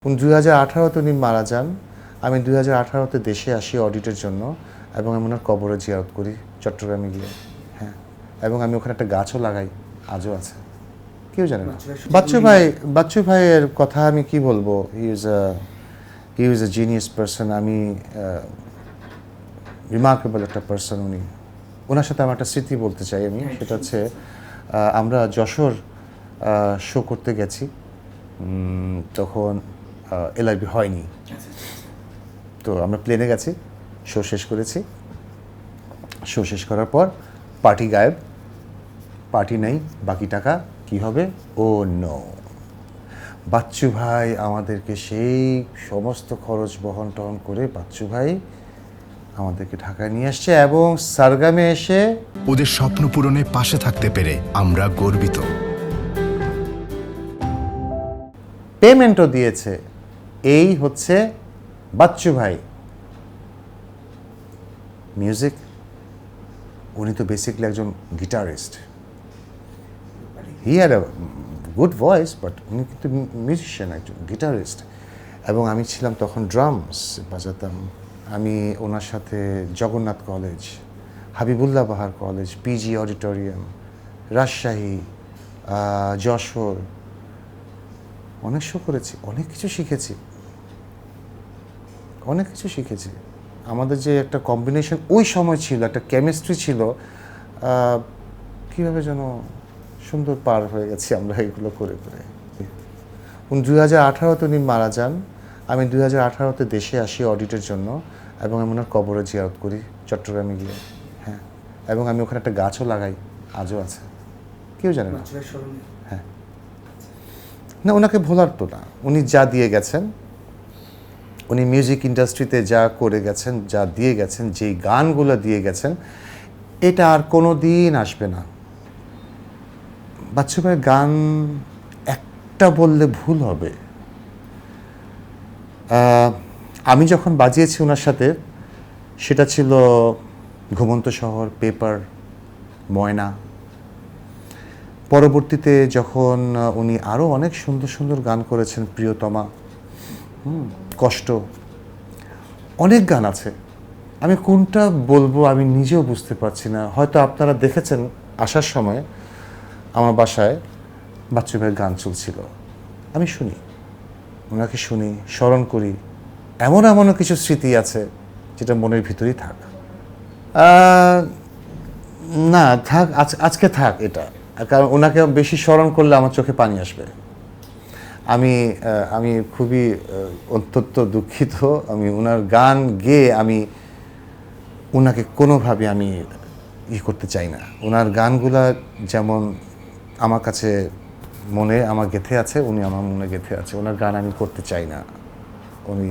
2018-তে উনি মারা যান। আমি 2018-তে দেশে আসি অডিটের জন্য এবং আমি ওনার কবরে জিয়ারত করি চট্টগ্রামে গিয়ে। হ্যাঁ, এবং আমি ওখানে একটা গাছও লাগাই, আজও আছে, কেউ জানে না। বাচ্চু ভাইয়ের কথা আমি কি বলবো, he is a genius person. আমি রিমার্কেবল একটা পারসন উনি। ওনার সাথে আমার একটা স্মৃতি বলতে চাই আমি, সেটা হচ্ছে আমরা যশোর শো করতে গেছি, তখন এলআইবি হয়নি, তো আমরা প্লেনে গেছি, শো শেষ করেছি। শো শেষ করার পর পার্টি গায়েব, পার্টি নেই, বাকি টাকা কি হবে? ও নো, বাচ্চু ভাই আমাদেরকে সেই সমস্ত খরচ বহন টহন করে বাচ্চু ভাই আমাদেরকে ঢাকায় নিয়ে আসছে এবং সারগামে এসে ওদের স্বপ্ন পূরণে পাশে থাকতে পেরে আমরা গর্বিত। পেমেন্টও দিয়েছে। এই হচ্ছে বাচ্চু ভাই। মিউজিক, উনি তো বেসিকলি একজন guitarist. He had a good voice, but উনি কিন্তু মিউজিশিয়ান, একজন গিটারিস্ট। এবং আমি ছিলাম তখন ড্রামস বাজাতাম। আমি ওনার সাথে Jagannath college, Habibullah Bahar college, PG auditorium, Rajshahi, Jessore, অনেক শো করেছি, অনেক কিছু শিখেছি। আমাদের যে একটা কম্বিনেশন ওই সময় ছিল, একটা কেমিস্ট্রি ছিল, কীভাবে যেন সুন্দর পার হয়ে গেছি আমরা এগুলো করে করে। 2018-তে উনি মারা যান। আমি 2018-তে দেশে আসি অডিটের জন্য এবং আমি ওনার কবরে জিয়ারত করি চট্টগ্রামে গিয়ে। হ্যাঁ, এবং আমি ওখানে একটা গাছও লাগাই, আজও আছে, কেউ জানে না। হ্যাঁ, না, ওনাকে ভোলার তো না, উনি যা দিয়ে গেছেন, উনি মিউজিক ইন্ডাস্ট্রিতে যা করে গেছেন, যা দিয়ে গেছেন, যেই গানগুলো দিয়ে গেছেন, এটা আর কোনো দিন আসবে না। বাচ্চু ভাইয়ের গান একটা বললে ভুল হবে। আমি যখন বাজিয়েছি ওনার সাথে, সেটা ছিল ঘুমন্ত শহর, পেপার, ময়না। পরবর্তীতে যখন উনি আরও অনেক সুন্দর সুন্দর গান করেছেন, প্রিয়তমা, কষ্ট, অনেক গান আছে। আমি কোনটা বলবো আমি নিজেও বুঝতে পারছি না। হয়তো আপনারা দেখেছেন আসার সময় আমার বাসায় বাচ্চু ভাইয়ের গান চলছিল, আমি শুনি, ওনাকে শুনি, স্মরণ করি। এমনও কিছু স্মৃতি আছে যেটা মনের ভিতরেই থাক। না থাক, আজকে থাক এটা, কারণ ওনাকে বেশি স্মরণ করলে আমার চোখে পানি আসবে। আমি খুবই অত্যন্ত দুঃখিত। আমি ওনার গান গেয়ে আমি ওনাকে কোনোভাবে আমি করতে চাই না। ওনার গানগুলা যেমন আমার কাছে মনে আমার গেঁথে আছে, উনি আমার মনে গেঁথে আছে। ওনার গান আমি করতে চাই না। উনি